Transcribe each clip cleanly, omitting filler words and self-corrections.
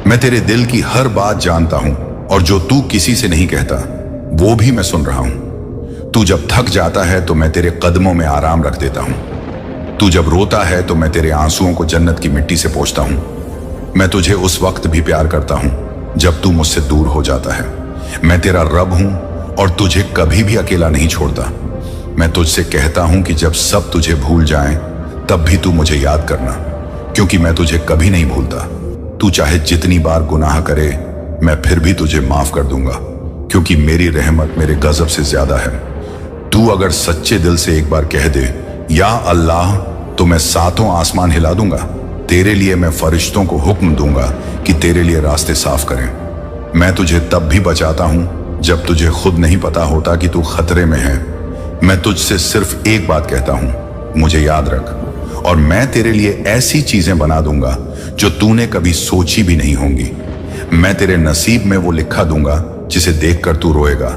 मैं तेरे दिल की हर बात जानता हूं और जो तू किसी से नहीं कहता वो भी मैं सुन रहा हूं। तू जब थक जाता है तो मैं तेरे कदमों में आराम रख देता हूं। तू जब रोता है तो मैं तेरे आंसुओं को जन्नत की मिट्टी से पोंछता हूं। मैं तुझे उस वक्त भी प्यार करता हूं जब तू मुझसे दूर हो जाता है। मैं तेरा रब हूं और तुझे कभी भी अकेला नहीं छोड़ता। मैं तुझसे कहता हूं कि जब सब तुझे भूल जाएं तब भी तू मुझे याद करना, क्योंकि मैं तुझे कभी नहीं भूलता। तू चाहे जितनी बार गुनाह करे मैं फिर भी तुझे माफ कर दूंगा, क्योंकि मेरी रहमत मेरे गजब से ज्यादा है। तू अगर सच्चे दिल से एक बार कह दे या अल्लाह, तो मैं सातों आसमान हिला दूंगा। तेरे लिए मैं फरिश्तों को हुक्म दूंगा कि तेरे लिए रास्ते साफ करें। मैं तुझे तब भी बचाता हूं जब तुझे खुद नहीं पता होता कि तू खतरे में है। मैं तुझसे सिर्फ एक बात कहता हूं, मुझे याद रख, और मैं तेरे लिए ऐसी चीजें बना दूंगा जो तूने कभी सोची भी नहीं होंगी। मैं तेरे नसीब में वो लिखा दूंगा जिसे देखकर तू रोएगा।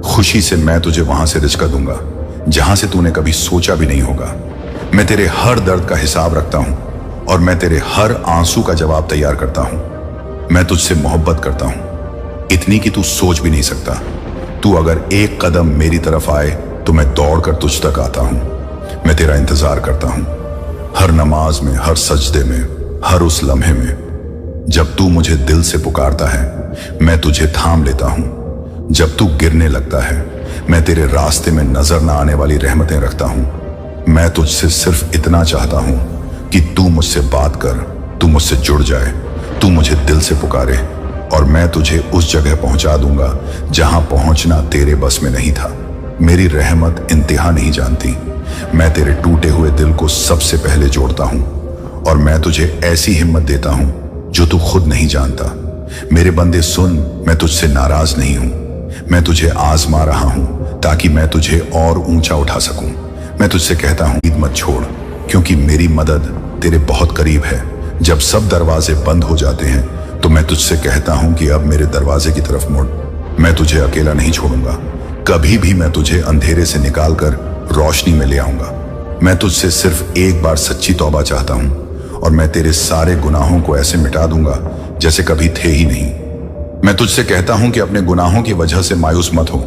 खुशी से मैं तुझे वहां से रिझका दूंगा जहां से तूने कभी सोचा भी नहीं होगा। मैं तेरे हर दर्द का हिसाब रखता हूं और मैं तेरे हर आंसू का जवाब तैयार करता हूं। मैं तुझसे मोहब्बत करता हूं, इतनी कि तू सोच भी नहीं सकता। तू अगर एक कदम मेरी तरफ आए तो मैं दौड़कर तुझ तक आता हूं। मैं तेरा इंतजार करता हूं, हर नमाज में, हर सजदे में, हर उस लम्हे में। जब तू मुझे दिल से पुकारता है मैं तुझे थाम लेता हूं। जब तू गिरने लगता है मैं तेरे रास्ते में नजर ना आने वाली रहमतें रखता हूं। मैं तुझसे सिर्फ इतना चाहता हूं कि तू मुझसे बात कर, तू मुझसे जुड़ जाए, तू मुझे दिल से पुकारे, और मैं तुझे उस जगह पहुंचा दूंगा जहां पहुंचना तेरे बस में नहीं था। मेरी रहमत इंतहा नहीं जानती। मैं तेरे टूटे हुए दिल को सबसे पहले जोड़ता हूं और मैं तुझे ऐसी हिम्मत देता हूं जो तू खुद नहीं जानता। मेरे बंदे सुन, मैं तुझसे नाराज नहीं हूं। मैं तुझे आजमा रहा हूं ताकि मैं तुझे और ऊंचा उठा सकूं। मैं तुझसे कहता हूं, ईद मत छोड़, क्योंकि मेरी मदद तेरे बहुत करीब है। जब सब दरवाजे बंद हो जाते हैं तो मैं तुझसे कहता हूं कि अब मेरे दरवाजे की तरफ मुड़। मैं तुझे अकेला नहीं छोड़ूंगा। कभी भी मैं तुझे अंधेरे से निकालकर रोशनी में ले आऊंगा। मैं तुझसे सिर्फ एक बार सच्ची तौबा चाहता हूं और मैं तेरे सारे गुनाहों को ऐसे मिटा दूंगा जैसे कभी थे ही नहीं। मैं तुझसे कहता हूं कि अपने गुनाहों की वजह से मायूस मत हो,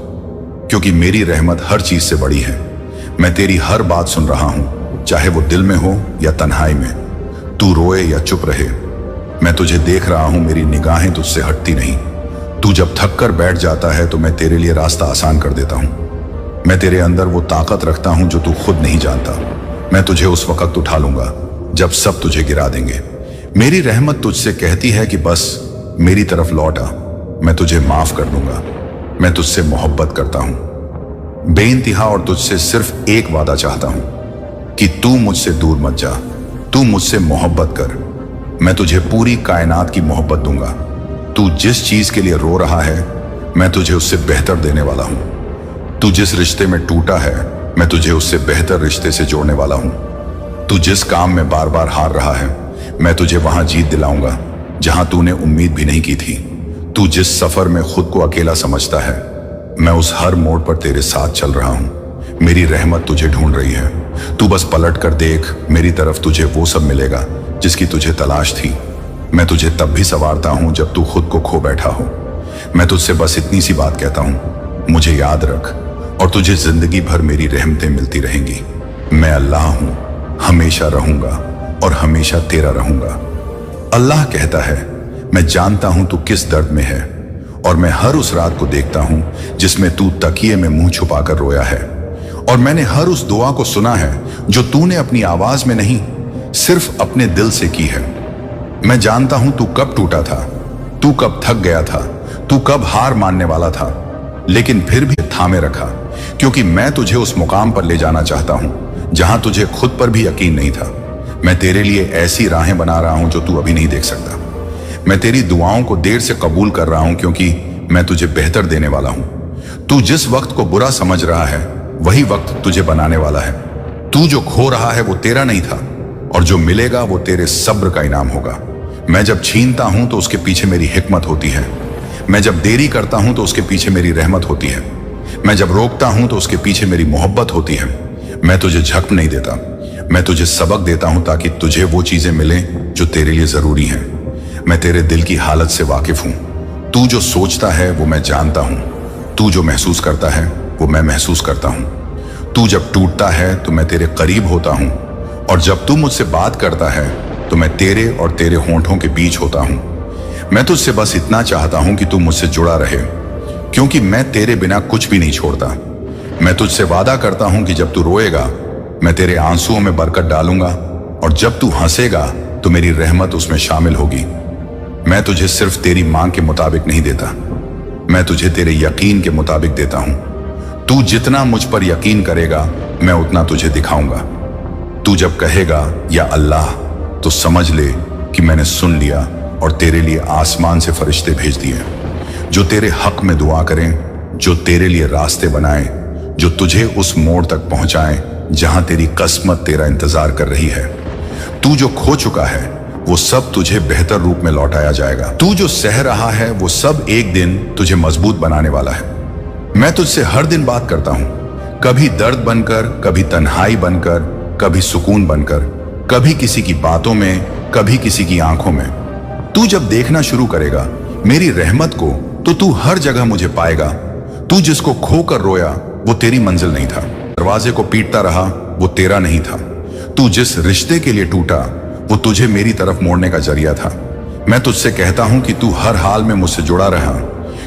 क्योंकि मेरी रहमत हर चीज से बड़ी है। मैं तेरी हर बात सुन रहा हूं, चाहे वो दिल में हो या तन्हाई में, तू रोए या चुप रहे। मैं तुझे देख रहा हूं, मेरी निगाहें तुझसे हटती नहीं। तू जब थक कर बैठ जाता है तो मैं तेरे लिए रास्ता आसान कर देता हूं। मैं तेरे अंदर वो ताकत रखता हूं जो तू खुद नहीं जानता। मैं तुझे उस वक्त उठा लूंगा जब सब तुझे गिरा देंगे। मेरी रहमत तुझसे कहती है कि बस मेरी तरफ लौट आ, मैं तुझे माफ कर दूंगा। मैं तुझसे मोहब्बत करता हूं बेइंतहा और तुझसे सिर्फ एक वादा चाहता हूं कि तू मुझसे दूर मत जा। तू मुझसे मोहब्बत कर, मैं तुझे पूरी कायनात की मोहब्बत दूंगा। तू जिस चीज के लिए रो रहा है मैं तुझे उससे बेहतर देने वाला हूं। तू जिस रिश्ते में टूटा है मैं तुझे उससे बेहतर रिश्ते से जोड़ने वाला हूं। तू जिस काम में बार बार हार रहा है मैं तुझे वहां जीत दिलाऊंगा जहां तूने उम्मीद भी नहीं की थी। तू जिस सफर में खुद को अकेला समझता है मैं उस हर मोड़ पर तेरे साथ चल रहा हूं। मेरी रहमत तुझे ढूंढ रही है। तू बस पलट कर देख, मेरी तरफ तुझे वो सब मिलेगा जिसकी तुझे तलाश थी। मैं तुझे तब भी संवारता हूं जब तू खुद को खो बैठा हो। मैं तुझसे बस इतनी सी बात कहता हूं, मुझे याद रख, और तुझे जिंदगी भर मेरी रहमतें मिलती रहेंगी। मैं अल्लाह हूं, हमेशा रहूंगा और हमेशा तेरा रहूंगा। अल्लाह कहता है, मैं जानता हूं तू किस दर्द में है और मैं हर उस रात को देखता हूं जिसमें तू तकिए में मुंह छुपाकर रोया है, और मैंने हर उस दुआ को सुना है जो तूने अपनी आवाज में नहीं सिर्फ अपने दिल से की है। मैं जानता हूं तू कब टूटा था, तू कब थक गया था, तू कब हार मानने वाला था, लेकिन फिर भी थामे रखा, क्योंकि मैं तुझे उस मुकाम पर ले जाना चाहता हूं जहां तुझे खुद पर भी यकीन नहीं था। मैं तेरे लिए ऐसी राहें बना रहा हूं जो तू अभी नहीं देख सकता। मैं तेरी दुआओं को देर से कबूल कर रहा हूं क्योंकि मैं तुझे बेहतर देने वाला हूं। तू जिस वक्त को बुरा समझ रहा है वही वक्त तुझे बनाने वाला है। तू जो खो रहा है वो तेरा नहीं था, और जो मिलेगा वो तेरे सब्र का इनाम होगा। मैं जब छीनता हूं तो उसके पीछे मेरी हिकमत होती है। मैं जब देरी करता हूं तो उसके पीछे मेरी रहमत होती है। मैं जब रोकता हूं तो उसके पीछे मेरी मोहब्बत होती है। मैं तुझे झक नहीं देता, मैं तुझे सबक देता हूं ताकि तुझे वो चीजें मिलें जो तेरे लिए जरूरी हैं। मैं तेरे दिल की हालत से वाकिफ हूं। तू जो सोचता है वो मैं जानता हूं। तू जो महसूस करता है वो मैं महसूस करता हूं। तू जब टूटता है तो मैं तेरे करीब होता हूं, और जब तू मुझसे बात करता है तो मैं तेरे और तेरे होंठों के बीच होता हूं। मैं तुझसे बस इतना चाहता हूं कि तू मुझसे जुड़ा रहे, क्योंकि मैं तेरे बिना कुछ भी नहीं छोड़ता। मैं तुझसे वादा करता हूं कि जब तू रोएगा मैं तेरे आंसुओं में बरकत डालूंगा, और जब तू हंसेगा तो मेरी रहमत उसमें शामिल होगी। मैं तुझे सिर्फ तेरी मांग के मुताबिक नहीं देता, मैं तुझे तेरे यकीन के मुताबिक देता हूं। तू जितना मुझ पर यकीन करेगा मैं उतना तुझे दिखाऊंगा। तू जब कहेगा या अल्लाह, तो समझ ले कि मैंने सुन लिया और तेरे लिए आसमान से फरिश्ते भेज दिए जो तेरे हक में दुआ करें, जो तेरे लिए रास्ते बनाएं, जो तुझे उस मोड़ तक पहुंचाएं जहां तेरी किस्मत तेरा इंतजार कर रही है। तू जो खो चुका है वो सब तुझे बेहतर रूप में लौटाया जाएगा। तू जो सह रहा है वो सब एक दिन तुझे मजबूत बनाने वाला है। मैं तुझसे हर दिन बात करता हूं, कभी दर्द बनकर, कभी तन्हाई बनकर, कभी सुकून बनकर, कभी किसी की बातों में, कभी किसी की आंखों में। तू जब देखना शुरू करेगा मेरी रहमत को तो तू हर जगह मुझे पाएगा। तू जिसको खोकर रोया वो तेरी मंजिल नहीं था, दरवाजे को पीटता रहा वो तेरा नहीं था। तू जिस रिश्ते के लिए टूटा वो तुझे मेरी तरफ मोड़ने का जरिया था। मैं तुझसे कहता हूं कि तू हर हाल में मुझसे जुड़ा रहा,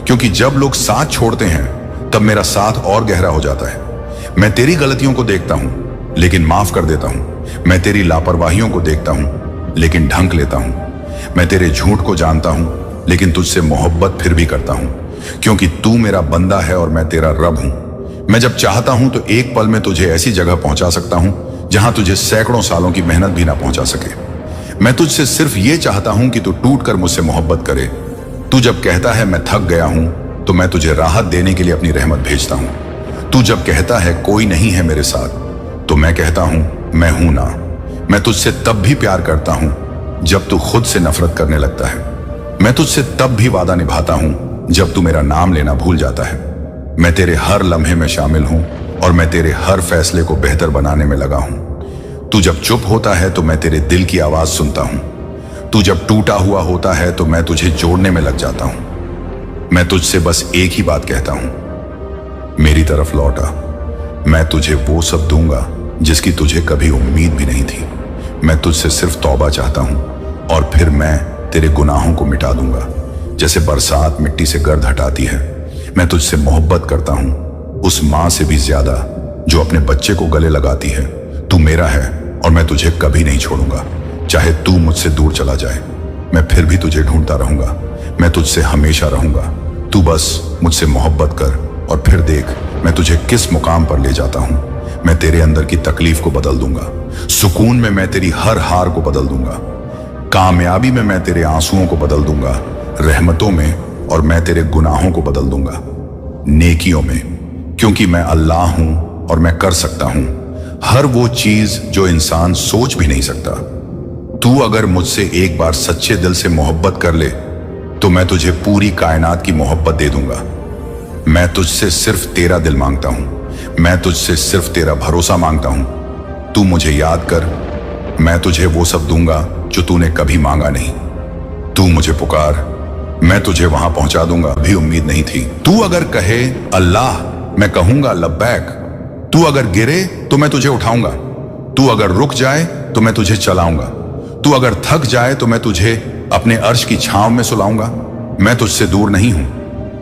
क्योंकि जब लोग साथ छोड़ते हैं तब मेरा साथ और गहरा हो जाता है। मैं तेरी गलतियों को देखता हूं लेकिन माफ कर देता हूं। मैं तेरी लापरवाहियों को देखता हूं लेकिन ढंक लेता हूं। मैं तेरे झूठ को जानता हूं लेकिन तुझसे मोहब्बत फिर भी करता हूं, क्योंकि तू मेरा बंदा है और मैं तेरा रब हूं। मैं जब चाहता हूं तो एक पल में तुझे ऐसी जगह पहुंचा सकता हूं जहां तुझे सैकड़ों सालों की मेहनत भी ना पहुंचा सके। मैं तुझसे सिर्फ ये चाहता हूं कि तू टूट कर मुझसे मोहब्बत करे। तू जब कहता है मैं थक गया हूं तो मैं तुझे राहत देने के लिए अपनी रहमत भेजता हूं। तू जब कहता है कोई नहीं है मेरे साथ, तो मैं कहता हूं मैं हूं ना। मैं तुझसे तब भी प्यार करता हूं जब तू खुद से नफरत करने लगता है। मैं तुझसे तब भी वादा निभाता हूं जब तू मेरा नाम लेना भूल जाता है। मैं तेरे हर लम्हे में शामिल हूं और मैं तेरे हर फैसले को बेहतर बनाने में लगा हूं। तू जब चुप होता है तो मैं तेरे दिल की आवाज सुनता हूं। तू जब टूटा हुआ होता है तो मैं तुझे जोड़ने में लग जाता हूं। मैं तुझसे बस एक ही बात कहता हूं, मेरी तरफ लौटा। मैं तुझे वो सब दूंगा जिसकी तुझे कभी उम्मीद भी नहीं थी। मैं तुझसे सिर्फ तौबा चाहता हूं और फिर मैं तेरे गुनाहों को मिटा दूंगा, जैसे बरसात मिट्टी से गर्द हटाती है। मैं तुझसे मोहब्बत करता हूं, उस मां से भी ज्यादा जो अपने बच्चे को गले लगाती है। तू मेरा है और मैं तुझे कभी नहीं छोड़ूंगा, चाहे तू मुझसे दूर चला जाए। मैं फिर भी तुझे ढूंढता रहूंगा, मैं तुझसे हमेशा रहूंगा। तू बस मुझसे मोहब्बत कर और फिर देख मैं तुझे किस मुकाम पर ले जाता हूं। मैं तेरे अंदर की तकलीफ को बदल दूंगा, सुकून में मैं तेरी हर हार को बदल दूंगा, कामयाबी में मैं तेरे आंसुओं को बदल दूंगा, रहमतों में और मैं तेरे गुनाहों को बदल दूंगा नेकियों में, क्योंकि मैं अल्लाह हूं और मैं कर सकता हूं हर वो चीज जो इंसान सोच भी नहीं सकता। तू अगर मुझसे एक बार सच्चे दिल से मोहब्बत कर ले तो मैं तुझे पूरी कायनात की मोहब्बत दे दूंगा। मैं तुझसे सिर्फ तेरा दिल मांगता हूं, मैं तुझसे सिर्फ तेरा भरोसा मांगता हूं। तू मुझे याद कर, मैं तुझे वो सब दूंगा जो तूने कभी मांगा नहीं। तू मुझे पुकार, मैं तुझे वहां पहुंचा दूंगा भी उम्मीद नहीं थी। तू अगर कहे अल्लाह, मैं कहूंगा लब्बैक। तू अगर गिरे तो मैं तुझे उठाऊंगा, तू अगर रुक जाए तो मैं तुझे चलाऊंगा, तू अगर थक जाए तो मैं तुझे अपने अर्श की छांव में सुलाऊंगा। मैं तुझसे दूर नहीं हूं,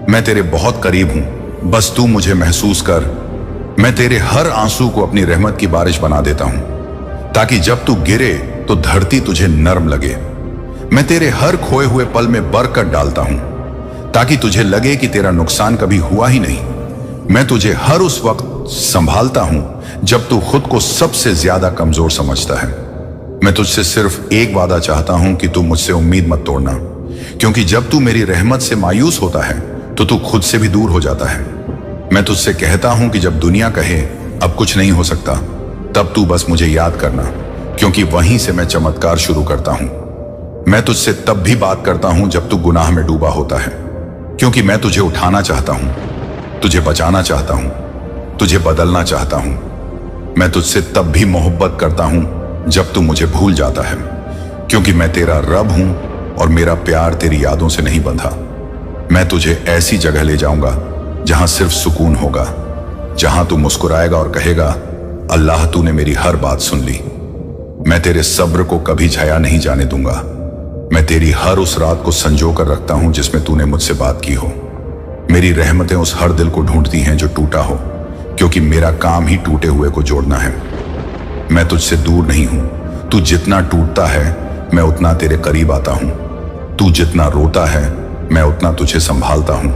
मैं तेरे बहुत करीब हूं, बस तू मुझे महसूस कर। मैं तेरे हर आंसू को अपनी रहमत की बारिश बना देता हूं, ताकि जब तू गिरे तो धरती तुझे नर्म लगे। मैं तेरे हर खोए हुए पल में बरकत डालता हूं, ताकि तुझे लगे कि तेरा नुकसान कभी हुआ ही नहीं। मैं तुझे हर उस वक्त संभालता हूं जब तू खुद को सबसे ज्यादा कमजोर समझता है। मैं तुझसे सिर्फ एक वादा चाहता हूं कि तू मुझसे उम्मीद मत तोड़ना, क्योंकि जब तू मेरी रहमत से मायूस होता है तो तू खुद से भी दूर हो जाता है। मैं तुझसे कहता हूं कि जब दुनिया कहे अब कुछ नहीं हो सकता, तब तू बस मुझे याद करना, क्योंकि वहीं से मैं चमत्कार शुरू करता हूं। मैं तुझसे तब भी बात करता हूं जब तू गुनाह में डूबा होता है, क्योंकि मैं तुझे उठाना चाहता हूं, तुझे बचाना चाहता हूं, तुझे बदलना चाहता हूं। मैं तुझसे तब भी मोहब्बत करता हूं जब तू मुझे भूल जाता है, क्योंकि मैं तेरा रब हूं और मेरा प्यार तेरी यादों से नहीं बंधा। मैं तुझे ऐसी जगह ले जाऊंगा जहां सिर्फ सुकून होगा, जहां तू मुस्कुराएगा और कहेगा, अल्लाह तूने मेरी हर बात सुन ली। मैं तेरे सब्र को कभी झया नहीं जाने दूंगा। मैं तेरी हर उस रात को संजो कर रखता हूं जिसमें तूने मुझसे बात की हो। मेरी रहमतें उस हर दिल को ढूंढती हैं जो टूटा हो, क्योंकि मेरा काम ही टूटे हुए को जोड़ना है। मैं तुझसे दूर नहीं हूं। तू जितना टूटता है मैं उतना तेरे करीब आता हूं। तू जितना रोता है मैं उतना तुझे संभालता हूं।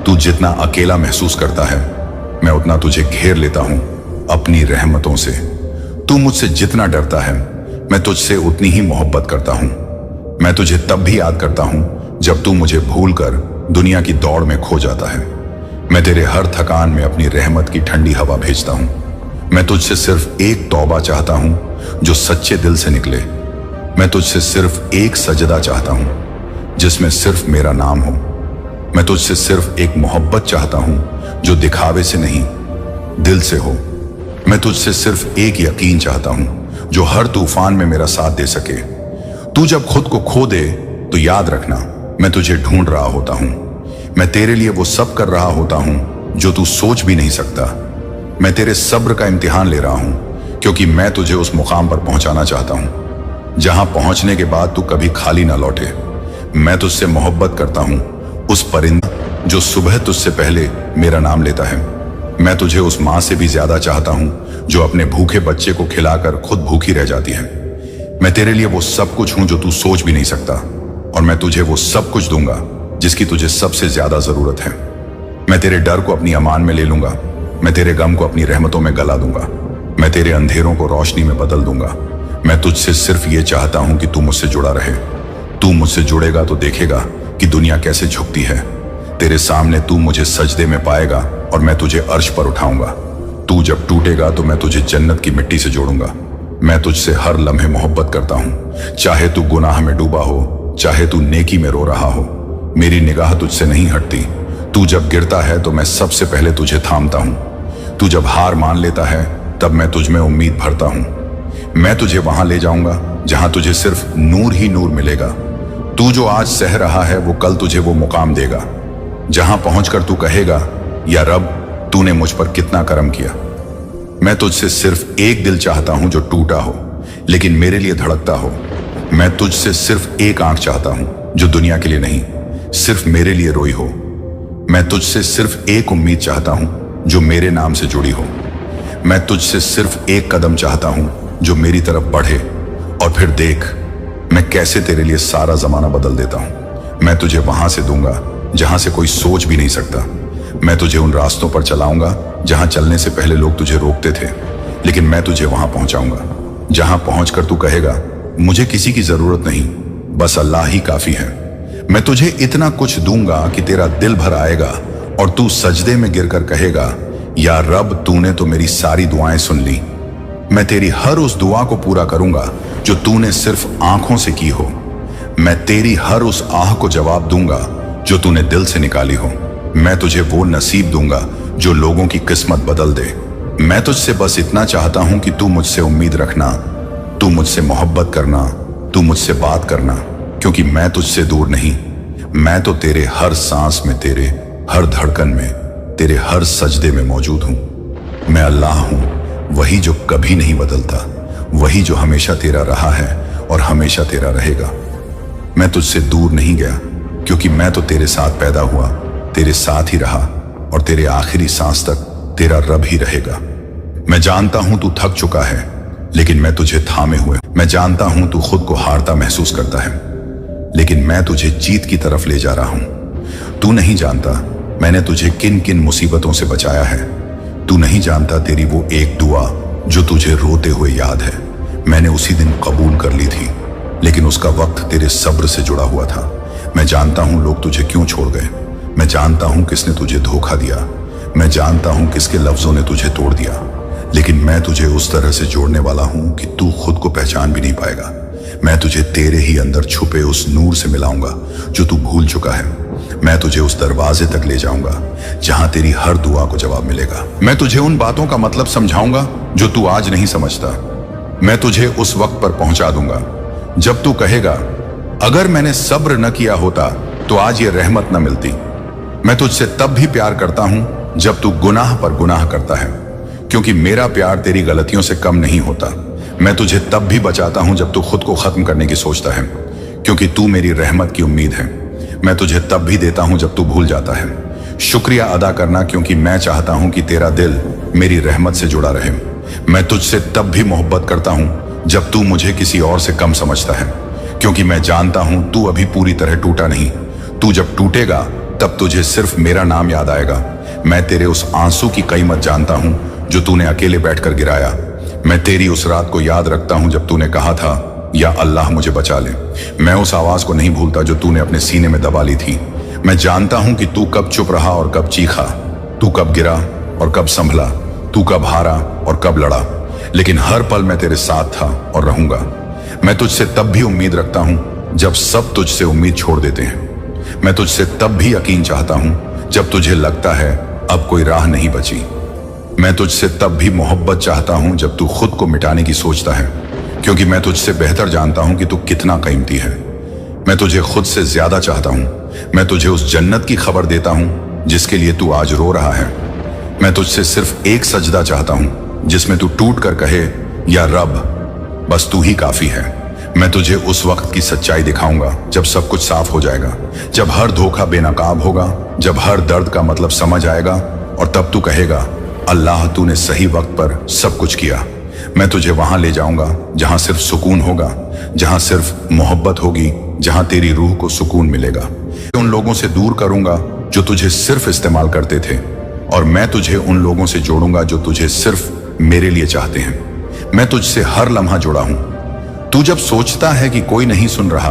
तू जितना अकेला महसूस करता है मैं उतना तुझे घेर लेता हूं अपनी रहमतों से। तू मुझसे जितना डरता है मैं तुझसे उतनी ही मोहब्बत करता हूं। मैं तुझे तब भी याद करता हूं जब तू मुझे भूलकर दुनिया की दौड़ में खो जाता है। मैं तेरे हर थकान में अपनी रहमत की ठंडी हवा भेजता हूं। मैं तुझसे सिर्फ एक तौबा चाहता हूं जो सच्चे दिल से निकले। मैं तुझसे सिर्फ एक सजदा चाहता हूं जिसमें सिर्फ मेरा नाम हो। मैं तुझसे सिर्फ एक मोहब्बत चाहता हूं जो दिखावे से नहीं, दिल से हो। मैं तुझसे सिर्फ एक यकीन चाहता हूं जो हर तूफान में मेरा साथ दे सके। तू जब खुद को खो दे तो याद रखना मैं तुझे ढूंढ रहा होता हूं। मैं तेरे लिए वो सब कर रहा होता हूं जो तू सोच भी नहीं सकता। मैं तेरे सब्र का इम्तिहान ले रहा हूं, क्योंकि मैं तुझे उस मुकाम पर पहुंचाना चाहता हूं जहां पहुंचने के बाद तू कभी खाली ना लौटे। मैं तुझसे मोहब्बत करता हूं, उस परिंदा जो सुबह तुझसे पहले मेरा नाम लेता है। मैं तुझे उस मां से भी ज्यादा चाहता हूं जो अपने भूखे बच्चे को खिलाकर खुद भूखी रह जाती है। मैं तेरे लिए वो सब कुछ हूं जो तू सोच भी नहीं सकता, और मैं तुझे वो सब कुछ दूंगा जिसकी तुझे सबसे ज्यादा जरूरत है। मैं तेरे डर को अपनी अमान में ले लूंगा। मैं तेरे गम को अपनी रहमतों में गला दूंगा। मैं तेरे अंधेरों को रोशनी में बदल दूंगा। मैं तुझसे सिर्फ ये चाहता हूं कि तू मुझसे जुड़ा रहे। तू मुझसे जुड़ेगा तो देखेगा कि दुनिया कैसे झुकती है। तेरे सामने तू मुझे सजदे में पाएगा और मैं तुझे अर्श पर उठाऊंगा। तू जब टूटेगा तो मैं तुझे जन्नत की मिट्टी से जोड़ूंगा। मैं तुझसे हर लम्हे मोहब्बत करता हूं, चाहे तू गुनाह में डूबा हो, चाहे तू नेकी में रो रहा हो। मेरी निगाह तुझसे नहीं हटती। तू जब गिरता है तो मैं सबसे पहले तुझे थामता हूं। तू जब हार मान लेता है तब मैं तुझ में उम्मीद भरता हूं। मैं तुझे वहां ले जाऊंगा जहां तुझे सिर्फ नूर ही नूर मिलेगा। तू जो आज सह रहा है वो कल तुझे वो मुकाम देगा जहां पहुंचकर तू कहेगा, या रब तूने मुझ पर कितना करम किया। मैं तुझसे सिर्फ एक दिल चाहता हूं जो टूटा हो लेकिन मेरे लिए धड़कता हो। मैं तुझसे सिर्फ एक आंख चाहता हूं जो दुनिया के लिए नहीं, सिर्फ मेरे लिए रोई हो। मैं तुझसे सिर्फ एक उम्मीद चाहता हूं जो मेरे नाम से जुड़ी हो। मैं तुझसे सिर्फ एक कदम चाहता हूं जो मेरी तरफ बढ़े, और फिर देख मैं कैसे तेरे लिए सारा जमाना बदल देता हूं। मैं तुझे वहां से दूंगा जहां से कोई सोच भी नहीं सकता। मैं तुझे उन रास्तों पर चलाऊंगा जहां चलने से पहले लोग तुझे रोकते थे, लेकिन मैं तुझे वहां पहुंचाऊंगा जहां पहुंचकर तू कहेगा, मुझे किसी की जरूरत नहीं, बस अल्लाह ही काफी है। मैं तुझे इतना कुछ दूंगा कि तेरा दिल भर आएगा और तू सजदे में गिरकर कहेगा, या रब तूने तो मेरी सारी दुआएं सुन ली। मैं तेरी हर उस दुआ को पूरा करूंगा जो तूने सिर्फ आंखों से की हो। मैं तेरी हर उस आह को जवाब दूंगा जो तूने दिल से निकाली हो। मैं तुझे वो नसीब दूंगा जो लोगों की किस्मत बदल दे। मैं तुझसे बस इतना चाहता हूं कि तू मुझसे उम्मीद रखना, तू मुझसे मोहब्बत करना, तू मुझसे बात करना, क्योंकि मैं तुझसे दूर नहीं। मैं तो तेरे हर सांस में, तेरे हर धड़कन में, तेरे हर सजदे में मौजूद हूं। मैं अल्लाह हूं, वही जो कभी नहीं बदलता, वही जो हमेशा तेरा रहा है और हमेशा तेरा रहेगा। मैं तुझसे दूर नहीं गया, क्योंकि मैं तो तेरे साथ पैदा हुआ, तेरे साथ ही रहा, और तेरे आखिरी सांस तक तेरा रब ही रहेगा। मैं जानता हूं तू थक चुका है, लेकिन मैं तुझे थामे हुए। मैं जानता हूं तू खुद को हारता महसूस करता है, लेकिन मैं तुझे जीत की तरफ ले जा रहा हूं। तू नहीं जानता मैंने तुझे किन किन मुसीबतों से बचाया है। तू नहीं जानता तेरी वो एक दुआ जो तुझे रोते हुए याद है, मैंने उसी दिन कबूल कर ली थी, लेकिन उसका वक्त तेरे सब्र से जुड़ा हुआ था। मैं जानता हूं लोग तुझे क्यों छोड़ गए। मैं जानता हूं किसने तुझे धोखा दिया। मैं जानता हूं किसके लफ्जों ने तुझे तोड़ दिया, लेकिन मैं तुझे उस तरह से जोड़ने वाला हूं कि तू खुद को पहचान भी नहीं पाएगा। मैं तुझे तेरे ही अंदर छुपे उस नूर से मिलाऊंगा जो तू भूल चुका है। मैं तुझे उस दरवाजे तक ले जाऊंगा जहां तेरी हर दुआ को जवाब मिलेगा। मैं तुझे उन बातों का मतलब समझाऊंगा जो तू आज नहीं समझता। मैं तुझे उस वक्त पर पहुंचा दूंगा जब तू कहेगा, अगर मैंने सब्र न किया होता तो आज ये रहमत न मिलती। मैं तुझसे तब भी प्यार करता हूं जब तू गुनाह पर गुनाह करता है, क्योंकि मेरा प्यार तेरी गलतियों से कम नहीं होता। मैं तुझे तब भी बचाता हूं जब तू खुद को खत्म करने की सोचता है, क्योंकि तू मेरी रहमत की उम्मीद है। मैं तुझे तब भी देता हूं जब तू भूल जाता है। शुक्रिया अदा करना, क्योंकि मैं चाहता हूं कि तेरा दिल मेरी रहमत से जुड़ा रहे। मैं तुझसे तब भी मोहब्बत करता हूं जब तू मुझे किसी और से कम समझता है, क्योंकि मैं जानता हूं तू अभी पूरी तरह टूटा नहीं। तू जब टूटेगा तब तुझे सिर्फ मेरा नाम याद आएगा। मैं तेरे उस आंसू की कीमत जानता हूं जो तूने अकेले बैठकर गिराया। मैं तेरी उस रात को याद रखता हूं जब तूने कहा था, या अल्लाह मुझे बचा ले। मैं उस आवाज को नहीं भूलता जो तूने अपने सीने में दबा ली थी। मैं जानता हूं कि तू कब चुप रहा और कब चीखा, तू कब गिरा और कब संभला, तू कब हारा और कब लड़ा, लेकिन हर पल मैं तेरे साथ था और रहूंगा। मैं तुझसे तब भी उम्मीद रखता हूं जब सब तुझसे उम्मीद छोड़ देते हैं। मैं तुझसे तब भी यकीन चाहता हूं जब तुझे लगता है अब कोई राह नहीं बची। मैं तुझसे तब भी मोहब्बत चाहता हूं जब तू खुद को मिटाने की सोचता है, क्योंकि मैं तुझसे बेहतर जानता हूं कि तू कितना कीमती है। मैं तुझे खुद से ज्यादा चाहता हूं। मैं तुझे उस जन्नत की खबर देता हूं जिसके लिए तू आज रो रहा है। मैं तुझसे सिर्फ एक सजदा चाहता हूं जिसमें तू टूट कर कहे, या रब बस तू ही काफी है। मैं तुझे उस वक्त की सच्चाई दिखाऊंगा जब सब कुछ साफ हो जाएगा, जब हर धोखा बेनकाब होगा, जब हर दर्द का मतलब समझ आएगा, और तब तू कहेगा, अल्लाह तूने सही वक्त पर सब कुछ किया। मैं तुझे वहां ले जाऊंगा जहां सिर्फ सुकून होगा, जहां सिर्फ मोहब्बत होगी, जहां तेरी रूह को सुकून मिलेगा। उन लोगों से दूर करूंगा जो तुझे सिर्फ इस्तेमाल करते थे, और मैं तुझे उन लोगों से जोड़ूंगा जो तुझे सिर्फ मेरे लिए चाहते हैं। मैं तुझसे हर लम्हा जुड़ा हूं। तू जब सोचता है कि कोई नहीं सुन रहा,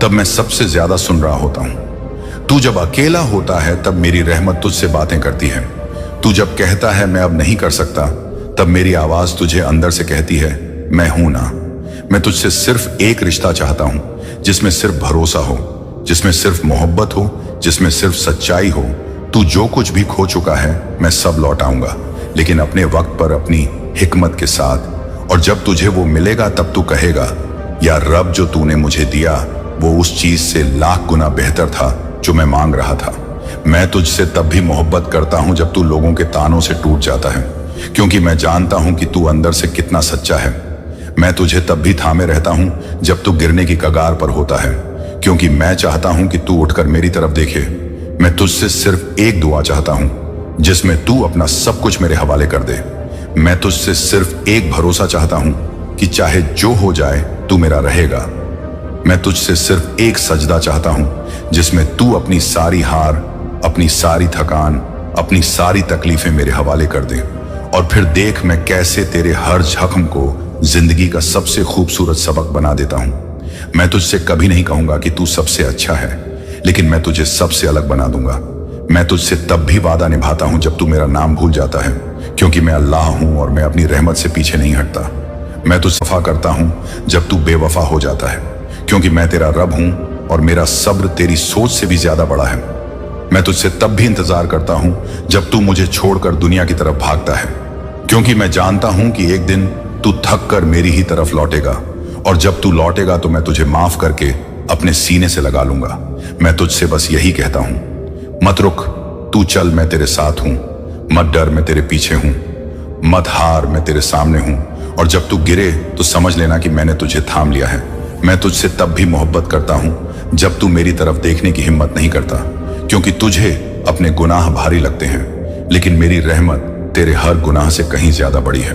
तब मैं सबसे ज्यादा सुन रहा होता हूं। तू जब अकेला होता है तब मेरी रहमत तुझसे बातें करती है। तू जब कहता है मैं अब नहीं कर सकता, तब मेरी आवाज तुझे अंदर से कहती है, मैं हूं ना। मैं तुझसे सिर्फ एक रिश्ता चाहता हूं जिसमें सिर्फ भरोसा हो, जिसमें सिर्फ मोहब्बत हो, जिसमें सिर्फ सच्चाई हो। तू जो कुछ भी खो चुका है मैं सब लौटाऊंगा, लेकिन अपने वक्त पर, अपनी हिकमत के साथ। और जब तुझे वो मिलेगा तब तू कहेगा, या रब जो तूने मुझे दिया वो उस चीज से लाख गुना बेहतर था जो मैं मांग रहा था। मैं तुझसे तब भी मोहब्बत करता हूं जब तू लोगों के तानों से टूट जाता है, क्योंकि मैं जानता हूं कि तू अंदर से कितना सच्चा है। मैं तुझे तब भी थामे रहता हूं जब तू गिरने की कगार पर होता है, क्योंकि मैं चाहता हूं कि तू उठकर मेरी तरफ देखे। मैं तुझसे सिर्फ एक दुआ चाहता हूं जिसमें तू अपना सब कुछ मेरे हवाले कर दे। मैं तुझसे सिर्फ एक भरोसा चाहता हूं कि चाहे जो हो जाए तू मेरा रहेगा। मैं तुझसे सिर्फ एक सजदा चाहता हूं जिसमें तू अपनी सारी हार, अपनी सारी थकान, अपनी सारी तकलीफें मेरे हवाले कर दे, और फिर देख मैं कैसे तेरे हर जख्म को जिंदगी का सबसे खूबसूरत सबक बना देता हूं। मैं तुझसे कभी नहीं कहूंगा कि तू सबसे अच्छा है, लेकिन मैं तुझे सबसे अलग बना दूंगा। मैं तुझसे तब भी वादा निभाता हूं जब तू मेरा नाम भूल जाता है, क्योंकि मैं अल्लाह हूं और मैं अपनी रहमत से पीछे नहीं हटता। मैं तुझसे वफा करता हूं जब तू बेवफा हो जाता है, क्योंकि मैं तेरा रब हूं और मेरा सब्र तेरी सोच से भी ज्यादा बड़ा है। मैं तुझसे तब भी इंतजार करता हूं जब तू मुझे छोड़कर दुनिया की तरफ भागता है, क्योंकि मैं जानता हूं कि एक दिन तू थक कर मेरी ही तरफ लौटेगा, और जब तू लौटेगा तो मैं तुझे माफ करके अपने सीने से लगा लूंगा। मैं तुझसे बस यही कहता हूं, मत रुक, तू चल, मैं तेरे साथ हूं। मत डर, मैं तेरे पीछे हूं। मत हार, मैं तेरे सामने हूं। और जब तू गिरे तो समझ लेना कि मैंने तुझे थाम लिया है। मैं तुझसे तब भी मोहब्बत करता हूं जब तू मेरी तरफ देखने की हिम्मत नहीं करता, क्योंकि तुझे अपने गुनाह भारी लगते हैं, लेकिन मेरी रहमत तेरे हर गुनाह से कहीं ज्यादा बड़ी है।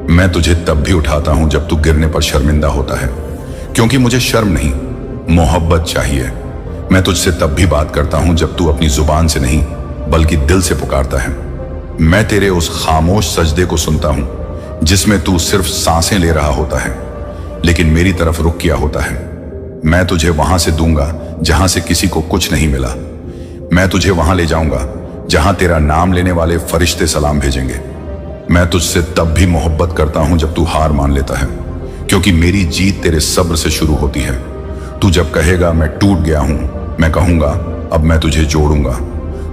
मैं तुझे तब भी उठाता हूं जब तू गिरने पर शर्मिंदा होता है, क्योंकि मुझे शर्म नहीं, मोहब्बत चाहिए। मैं तुझसे तब भी बात करता हूं जब तू अपनी जुबान से नहीं बल्कि दिल से पुकारता है। मैं तेरे उस खामोश सजदे को सुनता हूं जिसमें तू सिर्फ सांसें ले रहा होता है, लेकिन मेरी तरफ रुक किया होता है। मैं तुझे वहां से दूंगा जहां से किसी को कुछ नहीं मिला। मैं तुझे वहां ले जाऊंगा जहां तेरा नाम लेने वाले फरिश्ते सलाम भेजेंगे। मैं तुझसे तब भी मोहब्बत करता हूं जब तू हार मान लेता है, क्योंकि मेरी जीत तेरे सब्र से शुरू होती है। तू जब कहेगा मैं टूट गया हूं, मैं कहूंगा अब मैं तुझे जोड़ूंगा।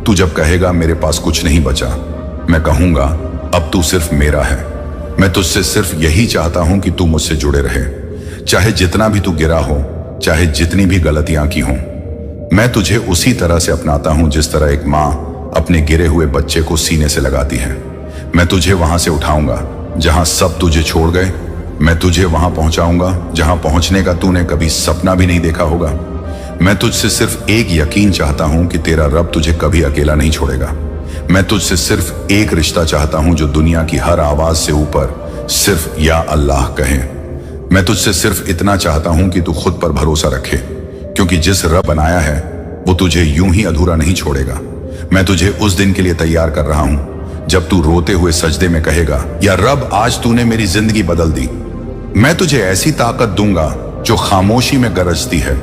तू जब कहेगा मेरे पास कुछ नहीं बचा, मैं कहूंगा अब तू सिर्फ मेरा है। मैं तुझसे सिर्फ यही चाहता हूं कि तू मुझसे जुड़े रहे, चाहे जितना भी तू गिरा हो, चाहे जितनी भी गलतियां की हों। मैं तुझे उसी तरह से अपनाता हूं जिस तरह एक माँ अपने गिरे हुए बच्चे को सीने से लगाती है। मैं तुझे वहां से उठाऊंगा जहां सब तुझे छोड़ गए। मैं तुझे वहां पहुंचाऊंगा जहां पहुंचने का तूने कभी सपना भी नहीं देखा होगा। मैं तुझसे सिर्फ एक यकीन चाहता हूं कि तेरा रब तुझे कभी अकेला नहीं छोड़ेगा। मैं तुझसे सिर्फ एक रिश्ता चाहता हूं जो दुनिया की हर आवाज से ऊपर सिर्फ या अल्लाह कहे। मैं तुझसे सिर्फ इतना चाहता हूं कि तू खुद पर भरोसा रखे, क्योंकि जिस रब बनाया है वो तुझे यूं ही अधूरा नहीं छोड़ेगा। मैं तुझे उस दिन के लिए तैयार कर रहा हूं जब तू रोते हुए सजदे में कहेगा, या रब आज तूने मेरी जिंदगी बदल दी। मैं तुझे ऐसी ताकत दूंगा जो खामोशी में गरजती है।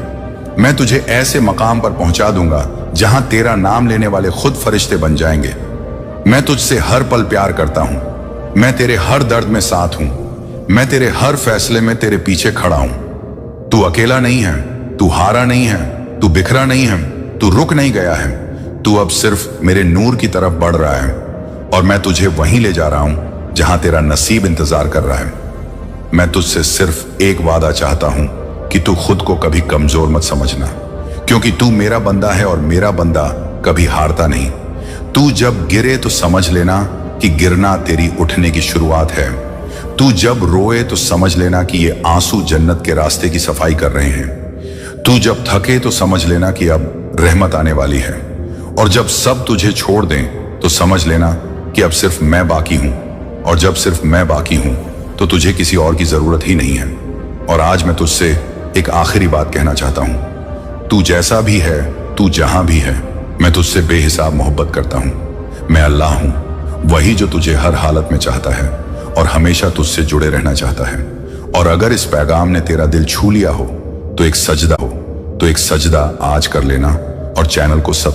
मैं तुझे ऐसे मकाम पर पहुंचा दूंगा जहां तेरा नाम लेने वाले खुद फरिश्ते बन जाएंगे। मैं तुझसे हर पल प्यार करता हूं। मैं तेरे हर दर्द में साथ हूं। मैं तेरे हर फैसले में तेरे पीछे खड़ा हूं। तू अकेला नहीं है, तू हारा नहीं है, तू बिखरा नहीं है, तू रुक नहीं गया है। तू अब सिर्फ मेरे नूर की तरफ बढ़ रहा है और मैं तुझे वहीं ले जा रहा हूं जहां तेरा नसीब इंतजार कर रहा है। मैं तुझसे सिर्फ एक वादा चाहता हूं कि तू खुद को कभी कमजोर मत समझना, क्योंकि तू मेरा बंदा है और मेरा बंदा कभी हारता नहीं। तू जब गिरे तो समझ लेना कि गिरना तेरी उठने की शुरुआत है। तू जब रोए तो समझ लेना कि ये आंसू जन्नत के रास्ते की सफाई कर रहे हैं। तू जब थके तो समझ लेना कि अब रहमत आने वाली है। और जब सब तुझे छोड़ दें तो समझ लेना कि अब सिर्फ मैं बाकी हूं। और जब सिर्फ मैं बाकी हूं तो तुझे किसी और की जरूरत ही नहीं है। और आज मैं तुझसे एक आखिरी बात कहना चाहता हूं। तू जैसा भी है, तू जहां भी है, मैं तुझसे बेहिसाब मोहब्बत करता हूं। मैं अल्लाह हूं, वही जो तुझे हर हालत में चाहता है और हमेशा तुझसे जुड़े रहना चाहता है। और अगर इस पैगाम ने तेरा दिल छू लिया हो तो एक सजदा आज कर लेना और चैनल को सब्सक्राइब